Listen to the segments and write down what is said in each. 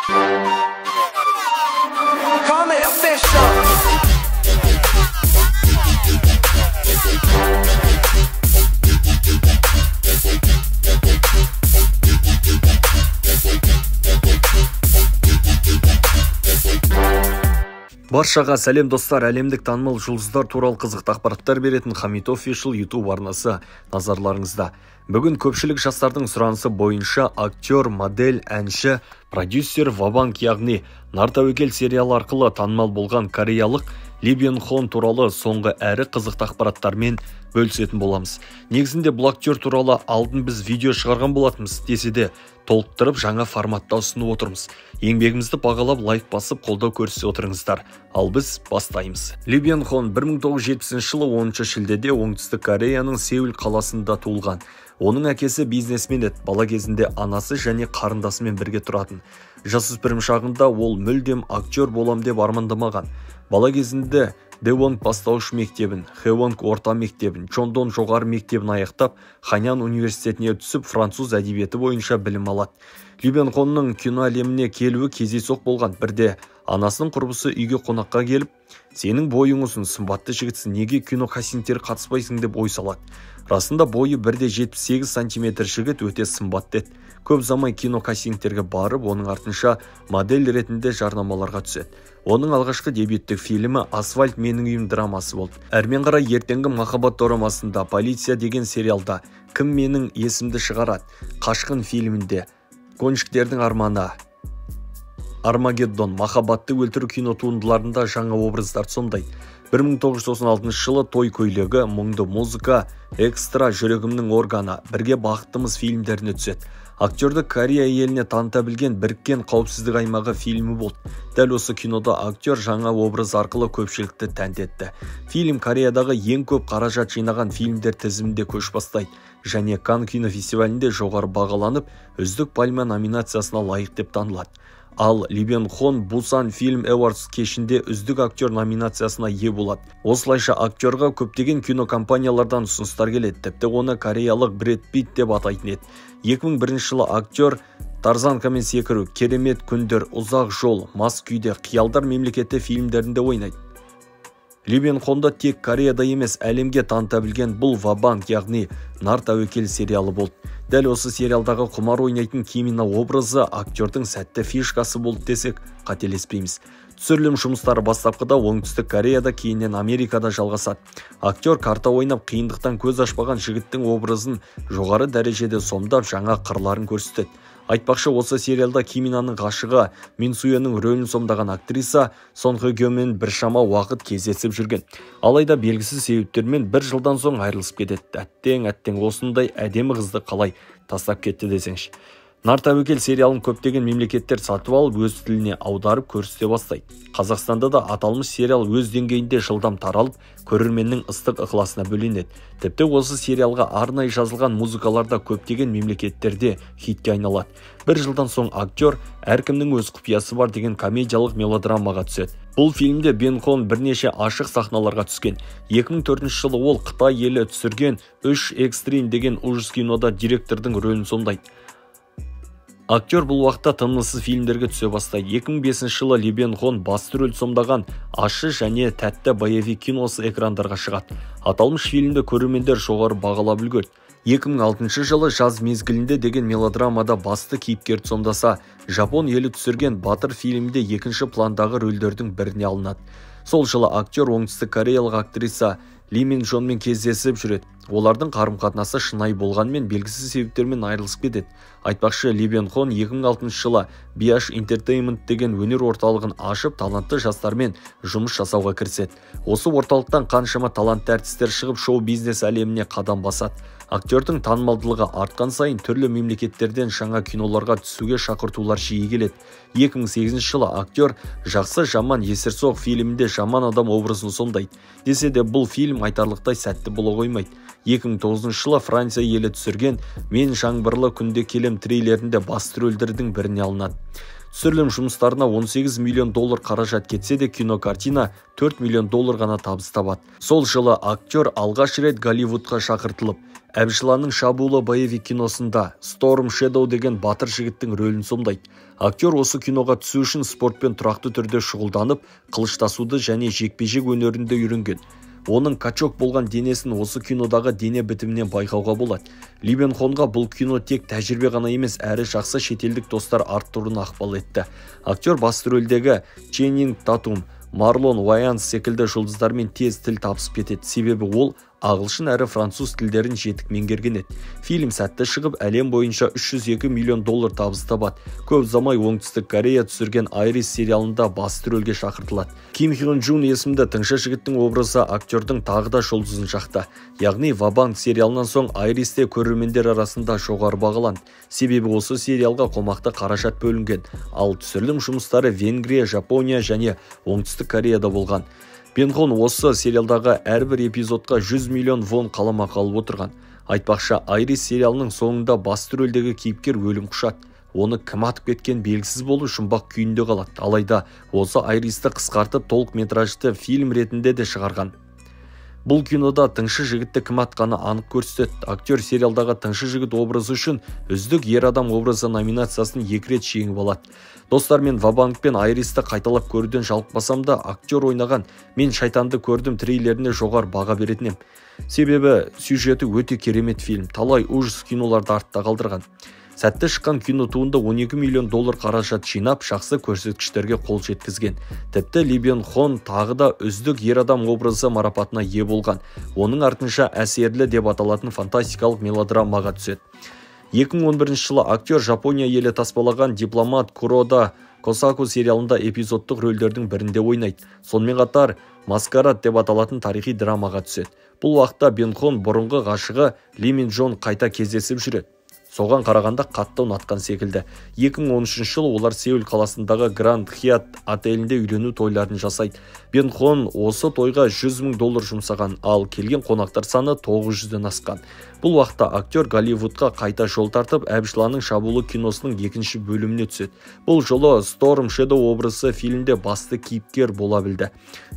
Comment official. Баршаға сәлем достар, әлемдік танымал жұлдыздар туралы қызықты ақпараттар беретін Хамид Official YouTube арнасы назарларыңызда. Бүгін көпшілік жастардың сұранысы бойынша актер, модель, әнші, продюсер Вабанк, яғни Нар тәуекел сериалы арқылы танымал болған кореялық Ли Бен Хон туралы соңғы әрі қызықты ақпараттармен бөлісетін боламыз. Негізінде бұл актер туралы алдын біз видео шығарған болатынбыз, десе де толықтырып жаңа форматта ұсынып отырмыз. Еңбегімізді бағалап лайк басып қолдау көрсете отырыңыздар. Ал біз бастаймыз. Ли Бен Хон 1970 жылы 10 шілдеде оңтүстік Кореяның Сеул қаласында туылған. Оның әкесі бизнесмен еді. Бала кезінде анасы және қарындасымен бірге тұратын. Жасөспірім шағында ол мүлдем актер болам деп армандамаған. Бала кезінде Дэвонг бастауыш мектебін, Хэвонг орта мектебін, Чондон жоғары мектебін аяқтап, Ханян университетіне түсіп, француз әдебиеті бойынша білім алады. Ли Бен Хонның кино әлеміне келуі кездейсоқ болған. Бірде анасының құрбысы үйге қонаққа келіп, сенің бойың ұзын, сымбатты жігітсің, неге кино кастингтерге қатыспайсың деп ой салады. Расында бойы 1,78 сантиметр жігіт өте сымбатты еді. Көп замай кино кастингтерге барып, оның артынша модель ретінде жарнамаларға түседі. Оның алғашқы дебюттік фильмі «Асфальт менің үйім» драмасы болды. Әрмен қарай ертеңгі махаббат дорамасында, «Полиция» деген сериалда, «Кім менің есімді шығарады», «Қашқын» фильмінде, «Гонщиктердің арманы», «Армагеддон», «Махаббатты өлтіру» кино туындыларында жаңа образдар сомдайды. 1996 жылы «Той көйлегі», «Мұңды музыка», «Экстра», «Жүрегімнің органы», «Бірге бақыттымыз» фильмдеріне түседі. Актерді Корея еліне таныта білген «Біріккен қауіпсіздік аймағы» фильмі болды. Дәл осы кинода актер жаңа образ арқылы көпшілікті тәнті етті. Фильм Кореядағы ең көп қаражат жинаған фильмдер тізімінде көш бастайды және Канн кинофестивалінде жоғары бағаланып, үздік пальма номинациясына лайық деп танылады. Ал Ли Бен Хон Бусан Film Awards кешінде үздік актер номинациясына ие болады. Осылайша актерға көптеген кинокомпаниялардан ұсыныстар келеді, тіпті оны кореялық Брэд Питт деп атайтын еді. 2001 жылы актер Тарзанкамен секіру, Керемет күндер, Ұзақ жол, Мас күйде, Қиялдар мемлекеті фильмдерінде ойнайды. Ли Бен Хонды тек Кореяда емес, әлемге таныта білген бұл Вабанк, яғни Нар тәуекел сериалы болды. Дәл осы сериалдағы құмар ойнайтын Кимина образы актердің сәтті фишкасы болды десек, қателеспейміз. Түсірілім жұмыстары бастапқыда оңтүстік Кореяда, кейіннен Америкада жалғасады. Актер карта ойнап, қиындықтан көз ашпаған жігіттің образын жоғары дәрежеде сомдап, жаңа қырларын көрсетеді. Айтпақшы, осы сериалда Киминаның ғашығы Мин Суенің рөлін сомдаған актриса Сон Хө Гёмен біршама уақыт кездесіп жүрген. Алайда белгісіз себептермен бір жылдан соң айырылысып кетеді. Әттең осындай әдемі қызды қалай тастап кетті десеңші. Нар тәуекел сериалын көптеген мемлекеттер сатып алып, өз тіліне аударып көрсете бастайды. Қазақстанда да аталмыш сериал өз деңгейінде жылдам таралып, көрерменнің ыстық ықыласына бөленеді. Тіпті осы сериалға арнайы жазылған музыкаларда көптеген мемлекеттерде хитке айналады. Бір жылдан соң актер «Әркімнің өз құпиясы бар» деген комедиялық мелодрамаға түседі. Бұл фильмде Бен Хон бірнеше ашық сахналарға түскен. 2004 жылы ол Қытай елі түсірген 3 Extreme деген ужас кинода директордың рөлін сомдайды. Актер бұл уақытта тынымсыз фильмдерге түсе бастайды. 2005 жылы Ли Бен Хон басты рөл сомдаған ащы және тәтті боевик киносы экрандарға шығады. Аталмыш фильмді көрермендер жоғары бағалап үлгерді. 2006 жылы Жаз мезгілінде деген мелодрамада басты кейіпкерді сомдаса, Жапон елі түсірген Батыр фильмінде екінші пландағы рөлдердің біріне алынады. Сол жылы актер оңтүстік кореялық актриса Ли Мин Джонмен кездесіп жүреді. Олардың қарым-қатынасы шынайы болғанмен белгісіз себептермен айырылысып кетеді. Айтпақшы, Ли Бен Хон 2006 жылы Biash Entertainment деген өнер орталығын ашып, талантты жастармен жұмыс жасауға кіріседі. Осы орталықтан қаншама талантты әртістер шығып, шоу-бизнес әлеміне қадам басады. Актердің танымалдылығы артқан сайын түрлі мемлекеттерден жаңа киноларға түсуге шақыртулар жиі келеді. 2008 жылы актер Жақсы жаман есерсоқ фильмінде жаман адам образын сомдайды. Десе де бұл фильм айтарлықтай сәтті бола қоймайды. 2009 жылы Франция елі түсірген «Мен жаңбырлы күнде келем» трейлерінде басты рөлдердің біріне алынады. Түсірілім жұмыстарына 18 миллион доллар қаражат кетсе де, кинокартина 4 миллион доллар ғана табыс табады. Сол жылы актер алғаш рет Голливудқа шақыртылып, Әбішланның шабуылы боевик киносында Storm Shadow деген батыр жігіттің рөлін сомдайды. Актер осы киноға түсу үшін спортпен тұрақты түрде шұғылданып, қылыштасуды және жекпе-жек өнерінде үйренген. Оның качок болған денесін осы кинодағы дене бітімінен байқауға болады. Ли Бен Хонға бұл кино тек тәжірибе ғана емес, әрі жақсы шетелдік достар арттыруына ықпал етті. Актер басты рөлдегі Ченнинг Татум, Марлон Уаянс секілді жұлдыздармен тез тіл табысып кетеді, себебі ол ағылшын әрі француз тілдерін жетік меңгерген еді. Фильм сәтті шығып, әлем бойынша 302 миллион доллар табыс табады. Көп ұзамай Оңтүстік Корея түсірген Айрис сериалында басты рөлге шақыртылады. Ким Хён Джун есімді тыңшы жігіттің образы актердің тағы да жұлдызын жақты. Яғни Вабанк сериалынан соң Айристе көрермендер арасында жоғары бағаланды. Себебі осы сериалға қомақты қаражат бөлінген. Ал түсірілім жұмыстары Венгрия, Жапония және Оңтүстік Кореяда болған. Бен Хон осы сериалдағы әрбір эпизодқа 100 миллион вон қаламақы алып отырған. Айтпақша, Айрис сериалының соңында басты рөлдегі кейіпкер өлім құшады. Оны кім атып кеткен белгісіз болу жұмбақ күйінде қалады. Алайда осы Айристі қысқартып толық метражды фильм ретінде де шығарған. Бұл кинода тыңшы жігітті кім атқаны анық көрсетеді. Актер сериалдағы тыңшы жігіт образы үшін үздік ер адам образы номинациясын 2 рет жеңіп алады. Достар, мен Вабанк пен Айристі қайталап көруден жалықпасам да, актер ойнаған «Мен шайтанды көрдім» трейлеріне жоғары баға беретінем. Себебі сюжеті өте керемет фильм, талай ужас киноларды артта қалдырған. Сәтті шыққан кинотуынды 12 миллион доллар қаражат жинап, жақсы көрсеткіштерге қол жеткізген. Тіпті Ли Бен Хон тағы да үздік ер адам образы марапатына ие болған. Оның артынша әсерлі деп аталатын фантастикалық мелодрамаға түседі. 2011 жылы актер Жапония елі таспалаған дипломат Курода Косаку сериалында эпизодтық рөлдердің бірінде ойнайды. Сонымен қатар Маскарад деп аталатын тарихи драмаға түседі. Бұл уақытта Бен Хон бұрынғы ғашығы Ли Мин Джон қайта кездесіп жүреді. Соған қарағанда қатты ұнатқан секілді. 2013 жылы олар Сеул қаласындағы Гранд Хьят отелінде үйлену тойларын жасайды. Бен Хон осы тойға 100 мың доллар жұмсаған, ал келген қонақтар саны 900-ден асқан. Бұл уақытта актер Голливудқа қайта жол тартып, Әбішланның шабуылы киносының 2-ші бөліміне түседі. Бұл жолы Storm Shadow образы фильмде басты кейіпкер бола білді.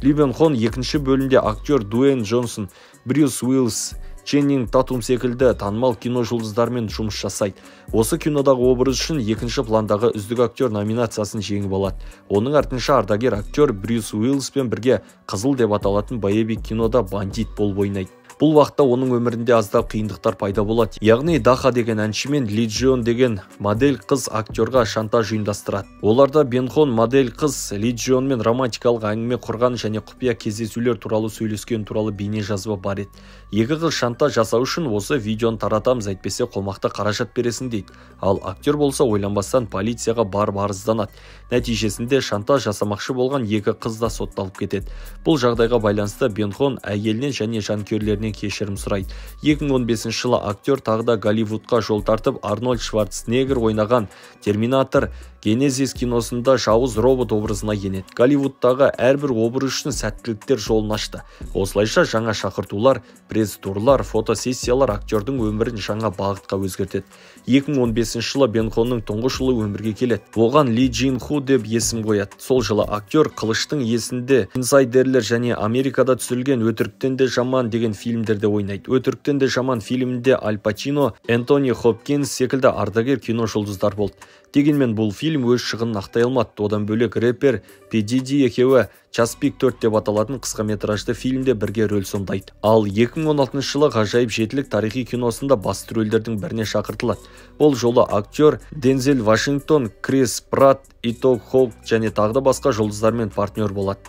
Ли Бен Хон 2-ші бөлімде актер Дуэйн Джонсон, Брюс Уиллис, Ченнинг Татум секілді танымал кино жұлдыздармен жұмыс жасайды. Осы кинодағы образ үшін 2-ші пландағы үздік актер номинациясын жеңіп алады. Оның артынша ардагер актер Брюс Уиллиспен бірге Қызыл деп аталатын боевик кинода бандит болып ойнайды. Бұл уақытта оның өмірінде аздап қиындықтар пайда болады. Яғни Даха деген әнші мен Ли Джион деген модель қыз актерға шантаж ұйымдастырады. Оларда Бен Хон модель қыз Ли Джионмен романтикалық әңгіме құрған және құпия кездесулер туралы сөйлескен туралы бейне жазба бар еді. Екі қыз шантаж жасау үшін осы видеоны таратамыз, әйтпесе қомақты қаражат бересің дейді. Ал актер болса ойланбастан полицияға барып арызданады. Нәтижесінде шантаж жасамақшы болған екі қыз да сотталып кетеді. Бұл жағдайға байланысты Бен Хон әйелінен және жанкүйерлерінен кешірім сұрайды. 2015 жылы актер тағы да Голливудқа жол тартып, Арнольд Шварценеггер ойнаған Терминатор Генезис киносында жауыз робот образына енеді. Голливудтағы әрбір образ үшін сәттіліктер жолын ашты. Осылайша жаңа шақыртулар, пресс-турлар, фотосессиялар актердің өмірін жаңа бағытқа өзгертеді. 2015 жылы Бен Хонның тұңғыш ұлы өмірге келеді. Оған Ли Джин Ху деп есім қояды. Сол жылы актер қылыштың есінде Инсайдерлер және Америкада түсірілген Өтіріктен де жаман деген фильмдерде ойнайды. Өтіріктен де жаман фильмінде Аль Пачино, Энтони Хопкинс секілді ардагер кино жұлдыздар болды. Дегенмен бұл фильм өз шығынын ақтай алмады. Одан бөлек рэпер P. Diddy екеуі Часпик 4 деп аталатын қысқаметражды фильмде бірге рөл сомдайды. Ал 2016 жылы ғажайып жетілік тарихи киносында басты рөлдердің біріне шақыртылады. Ол жолы актер Дензел Вашингтон, Крис Пратт, Итан Хоук және тағы да басқа жұлдыздармен партнер болады.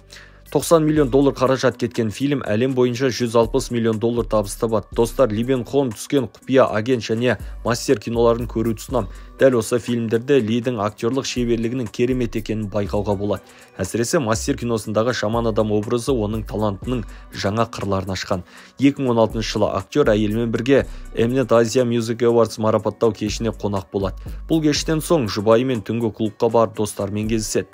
90 миллион доллар қаражат кеткен фильм әлем бойынша 160 миллион доллар табыс табады. Достар, Ли Бен Хон түскен құпия агент және мастер киноларын көру тұсынам. Дәл осы фильмдерде Лидің актерлық шеберлігінің керемет екенін байқауға болады. Әсіресе мастер киносындағы шаман адам образы оның талантының жаңа қырларын ашқан. 2016 жылы актер әйелімен бірге Mnet Asia Music Awards марапаттау кешіне қонақ болады. Бұл кештен соң жұбайымен түнгі клубқа барып достармен кездеседі.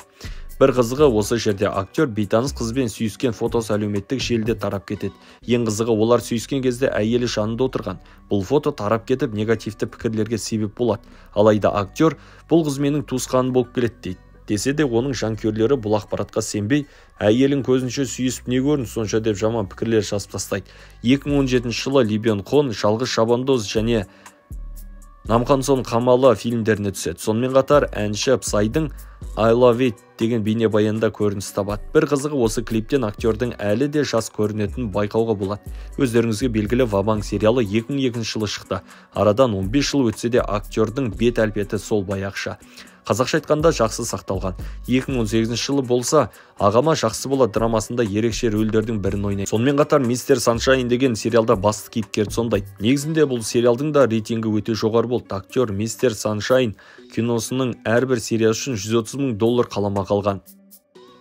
Бір қызығы осы жерде актер бейтаныс қызбен сүйіскен фотосы әлеуметтік желіде тарап кетеді. Ең қызығы олар сүйіскен кезде әйелі жанында отырған. Бұл фото тарап кетіп негативті пікірлерге себеп болады. Алайда актер бұл қыз менің туысқаным болып келеді дейді. Десе де оның жанкүйерлері бұл ақпаратқа сенбей, әйелін көзінше сүйісіп не көрін сонша деп жаман пікірлер жазып тастайды. 2017 жылы Ли Бен Хон Жалғыз шабандоз және Намхан-сон қамалы фильмдеріне түседі. Сонымен қатар әнші Psyдың I Love It деген бейнебаянда көрініс табады. Бір қызығы осы клиптен актердің әлі де жас көрінетінін байқауға болады. Өздеріңізге белгілі Вабанк сериалы 2002 жылы шықты. Арадан 15 жыл өтсе де актердің бет әлпеті сол баяғыша. Қазақша айтқанда жақсы сақталған. 2018 жылы болса, Ағама жақсы бола драмасында ерекше рөлдердің бірін ойнайды. Сонымен қатар Мистер Саншайн деген сериалда басты кейіпкерді сомдайды. Негізінде бұл сериалдың да рейтингі өте жоғары болды. Актер Мистер Саншайн киносының әрбір сериясы үшін $130,000 қаламақы алған.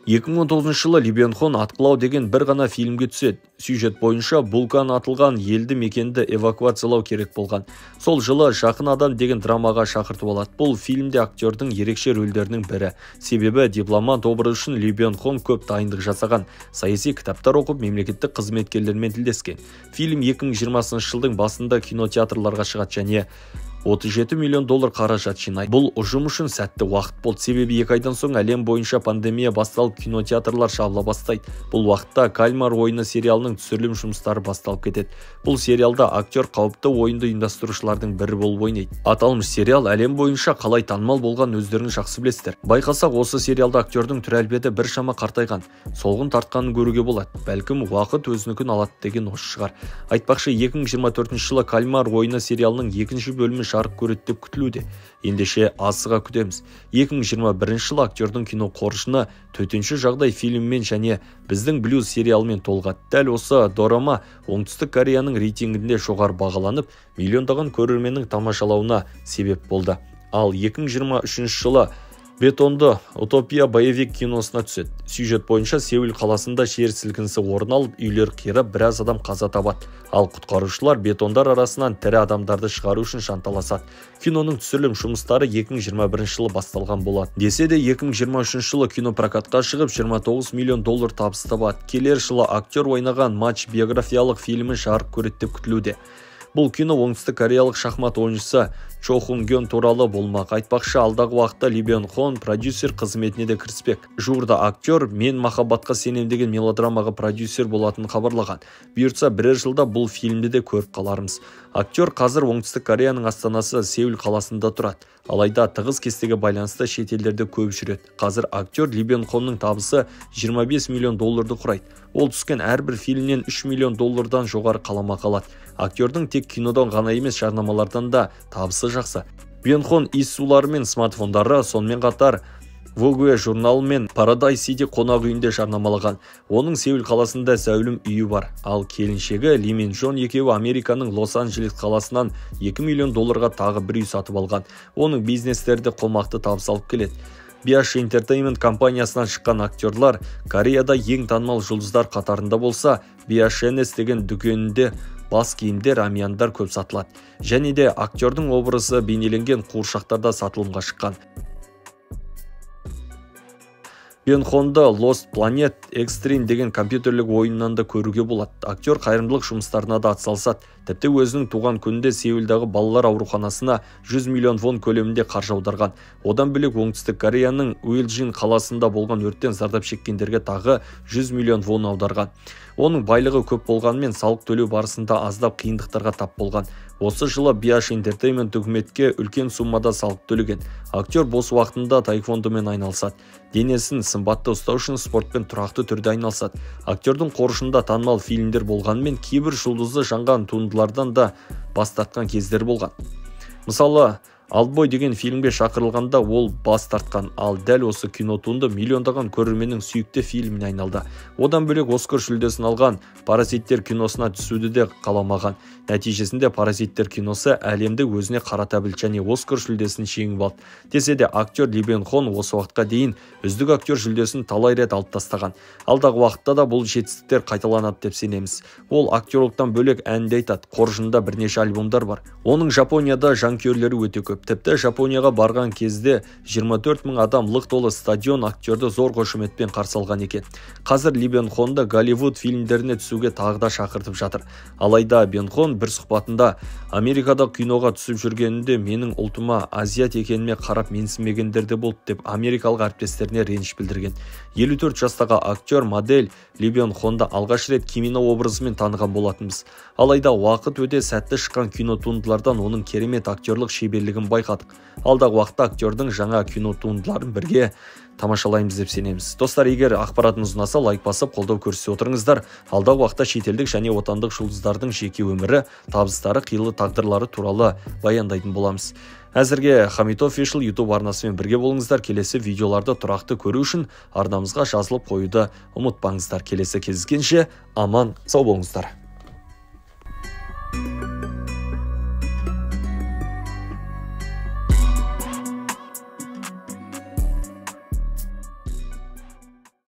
2019 жылы Ли Бен Хон Атқылау деген бір ғана фильмге түседі. Сюжет бойынша вулкан атылған елді мекенді эвакуациялау керек болған. Сол жылы Жақын адам деген драмаға шақыртып алады. Бұл фильмде актердің ерекше рөлдерінің бірі. Себебі дипломат образы үшін Ли Бен Хон көп дайындық жасаған. Саяси кітаптар оқып, мемлекеттік қызметкерлермен тілдескен. Фильм 2020 жылдың басында кинотеатрларға шығады және $37 миллион қаражат жинайды. Бұл ұжым үшін сәтті уақыт болды. Себебі 2 айдан соң әлем бойынша пандемия басталып, кинотеатрлар жабыла бастайды. Бұл уақытта Кальмар ойыны сериалының түсірілім жұмыстары басталып кетеді. Бұл сериалда актер қауіпті ойынды ұйымдастырушылардың бірі болып ойнайды. Аталмыш сериал әлем бойынша қалай танымал болған өздеріңіз жақсы білесіздер. Байқасақ, осы сериалда актердің түр әлпеті біршама қартайған, солғын тартқанын көруге болады. Бәлкім уақыт өзінікін алады деген осы шығар. Айтпақшы, 2024 жылы Кальмар ойыны сериалының 2-ші бөлімі жарық көреді деп күтілуде. Ендеше асыға күтеміз. 2021 жылы актердің кино қоржыны төтенше жағдай фильммен және Біздің блюз сериалымен толғады. Дәл осы дорама Оңтүстік Кореяның рейтингінде жоғары бағаланып, миллиондаған көрерменнің тамашалауына себеп болды. Ал 2023 жылы Бетонды Утопия боевик киносына түседі. Сюжет бойынша Сеул қаласында жер сілкінісі орын алып, үйлер қирап, біраз адам қаза табады. Ал құтқарушылар бетондар арасынан тірі адамдарды шығару үшін жанталасады. Киноның түсірілім жұмыстары 2021 жылы басталған болады. Десе де 2023 жылы кино прокатқа шығып $29 миллион табыс табады. Келер жылы актер ойнаған матч биографиялық фильмі жарық көреді деп күтілуде. Бұл кино оңтүстік кореялық шахмат ойыншысы Чо Хун Гён туралы болмақ. Айтпақшы, алдағы уақытта Ли Бен Хон продюсер қызметіне де кіріспек. Жуырда актер «Мен махаббатқа сенем» деген мелодрамаға продюсер болатынын хабарлаған. Бұйыртса, бірер жылда бұл фильмді де көріп қалармыз. Актер қазір оңтүстік Кореяның астанасы Сеул қаласында тұрады. Алайда тығыз кестеге байланысты шетелдерде көп жүреді. Қазір актер Ли Бен Хонның табысы $25 миллион құрайды. Ол түскен әрбір фильмнен $3 миллион жоғары қаламақы алады. Актердің тек кинодан ғана емес, жарнамалардан да табысы жақсы. Бен Хон иіссулары мен смартфондары, сонымен қатар Vogue журналы мен Paradise City қонақ үйінде жарнамалаған. Оның Сеул қаласында зәулім үйі бар. Ал келіншегі Ли мен Джон екеуі Американың Лос-Анджелес қаласынан $2 миллион тағы бір үй сатып алған. Оның бизнестерді қомақты табыс алып келеді. BH Entertainment компаниясынан шыққан актерлар Кореяда ең танымал жұлдыздар қатарында болса, BHNS деген дүкенінде бас киімдер, амияндар көп сатылады. Және де актердің образы бейнеленген қуыршақтарда сатылымға шыққан. Бен Хонды Lost Planet Extreme деген компьютерлік ойыннан да көруге болады. Актер қайырымдылық жұмыстарына да атсалысады. Тіпті өзінің туған күнінде Сеулдағы балалар ауруханасына $100 миллион көлемінде қаржы аударған. Одан бөлек оңтүстік Кореяның Уилджин қаласында болған өрттен зардап шеккендерге тағы $100 миллион аударған. Оның байлығы көп болғанымен салық төлеу барысында аздап қиындықтарға тап болған. Осы жылы BH Entertainment үкіметке үлкен суммада салық төлеген. Актер бос уақытында таеквондомен айналысады. Денесін сымбатты ұстау үшін спортпен тұрақты түрде айналысады. Актердің қоржынында танымал фильмдер болғанымен кейбір жұлдызы жанған туындылардан да бас тартқан кездер болған. Мысалы, Алтбой деген фильмге шақырылғанда ол бас тартқан, ал дәл осы кинотуынды миллиондаған көрерменнің сүйікті фильміне айналды. Одан бөлек Оскар жүлдесін алған Паразиттер киносына түсуді де қаламаған. Нәтижесінде Паразиттер киносы әлемді өзіне қарата білді және Оскар жүлдесін жеңіп алды. Десе де актер Ли Бен Хон осы уақытқа дейін үздік актер жүлдесін талай рет алып тастаған. Алдағы уақытта да бұл жетістіктер қайталанады деп сенеміз. Ол актерлықтан бөлек ән де айтады. Қоржынында бірнеше альбомдар бар. Оның Жапонияда жанкүйерлері өте көп. көп. Тіпті Жапонияға барған кезде 24 000 адам лық толы стадион актерді зор қошеметпен қарсы алған екен. Қазір Ли Бен Хонды Голливуд фильмдеріне түсуге тағы да шақыртып жатыр. Алайда Бен Хон бір сұхбатында Америкада киноға түсіп жүргенінде менің ұлтыма азиат екеніме қарап менсінбегендер де болды деп америкалық әріптестеріне реніш білдірген. 54 жастағы актер модель Ли Бен Хонды алғаш рет Кимино образымен таныған болатынбыз. Алайда уақыт өте сәтті шыққан кинотуындылардан оның керемет актерлық шеберлігін байқадық. Алдағы уақытта актердің жаңа кинотуындыларын бірге тамашалаймыз деп сенеміз. Достар, егер ақпаратымыз ұнаса, лайк басып қолдау көрсете отырыңыздар. Алдағы уақытта шетелдік және отандық жұлдыздардың жеке өмірі, табыстары, қилы тағдырлары туралы баяндайтын боламыз. Әзірге Хамид Official YouTube арнасымен бірге болыңыздар. Келесі видеоларды тұрақты көру үшін арнамызға жазылып қоюды ұмытпаңыздар. Келесі кездескенше аман сау болыңыздар.